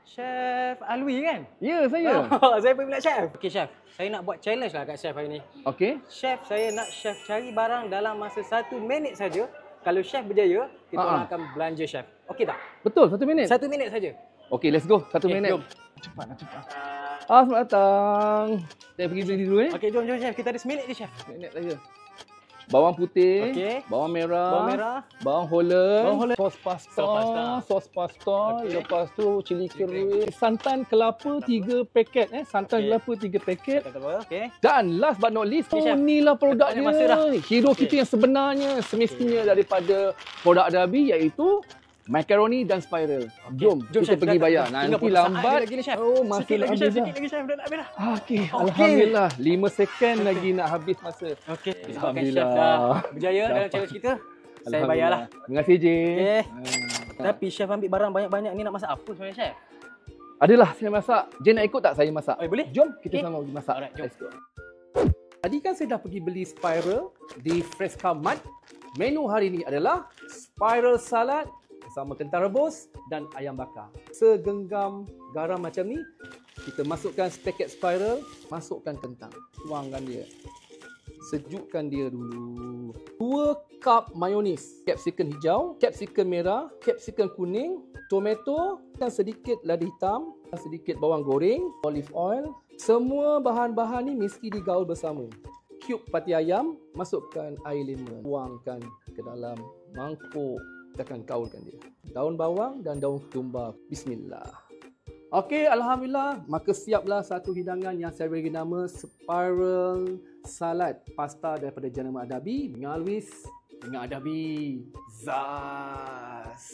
Chef Alwi kan? Ya, saya. Oh, saya peminat chef. Okey chef, saya nak buat challenge lah kat chef hari ni. Okey. Chef, saya nak chef cari barang dalam masa 1 minit saja. Kalau chef berjaya, kita orang akan belanja chef. Okey tak? Betul, 1 minit. 1 minit saja. Okey, let's go. 1 minit. Jom. Cepat. Selamat datang. Saya pergi beli dulu Okey, jom chef. Kita ada seminit je chef. Minit saja. Bawang putih, Okey. bawang merah, Bawang bawang holland, holland, sos pasta, Okey. lepas tu cili keris, santan kelapa 3 paket santan Okey. kelapa 3 paket. Okey. Dan last but not least, Okey, chef. inilah produk Banyak masa dah. dia. Hero kita yang sebenarnya semestinya daripada produk Adabi iaitu macaroni dan spiral. Jom kita chef, pergi dah, bayar. dah. Nanti Tinggal potong lambat. saat lagi ni, chef. Oh, masih Sikit nak lagi habis chef, dah. sikit lagi chef. Dah nak habis dah. Okey, alhamdulillah. 5 second lagi nak habis masa. Okey. Alhamdulillah. Chef dah berjaya dalam challenge kita. Saya bayarlah. Terima kasih, Jin. Okey. Tapi chef ambil barang banyak-banyak ni nak masak apa sebenarnya chef? Adalah saya masak. Jin nak ikut tak saya masak? Boleh? Jom kita Okey. sama pergi masak. Alright, jom. Let's go. Tadi kan saya dah pergi beli spiral di Fresca Mart. Menu hari ini adalah spiral salad bersama kentang rebus dan ayam bakar. Segenggam garam macam ni, kita masukkan sepaket spiral, masukkan kentang, tuangkan dia. Sejukkan dia dulu. 2 cup mayonis, capsicum hijau, capsicum merah, capsicum kuning, tomato dan sedikit lada hitam, sedikit bawang goreng, olive oil. Semua bahan-bahan ni mesti digaul bersama. Cube pati ayam, masukkan air lemon, tuangkan ke dalam mangkuk. Kita akan gaulkan dia. Daun bawang dan daun ketumbar. Bismillah. Okey, alhamdulillah. Maka siaplah satu hidangan yang saya beri nama spiral salad pasta daripada jenama Adabi. Dengan Alwis, dengan Adabi. Zas.